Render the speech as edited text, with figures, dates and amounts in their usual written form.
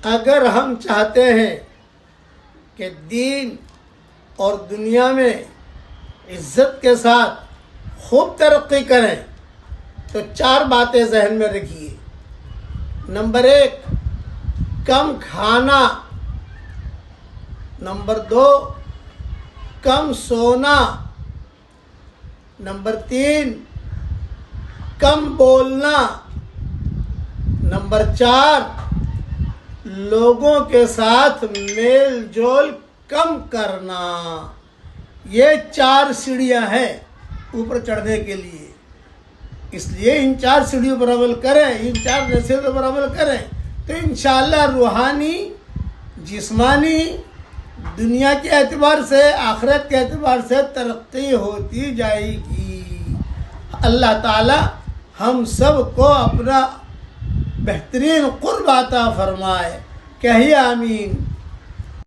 اگر ہم چاہتے ہیں کہ دین اور دنیا میں عزت کے ساتھ خوب ترقی کریں تو 4 باتیں ذہن میں رکھیے۔ نمبر 1، کم کھانا۔ نمبر 2، کم سونا۔ نمبر 3، کم بولنا۔ نمبر 4، لوگوں کے ساتھ میل جول کم کرنا۔ یہ 4 سیڑھیاں ہیں اوپر چڑھنے کے لیے، اس لیے ان 4 سیڑھیوں پر عمل کریں، ان 4 نصیحتوں پر عمل کریں تو انشاءاللہ روحانی، جسمانی، دنیا کے اعتبار سے، آخرت کے اعتبار سے ترقی ہوتی جائے گی۔ اللہ تعالی ہم سب کو اپنا بہترین قرب عطا فرمائے۔ کہیے آمین۔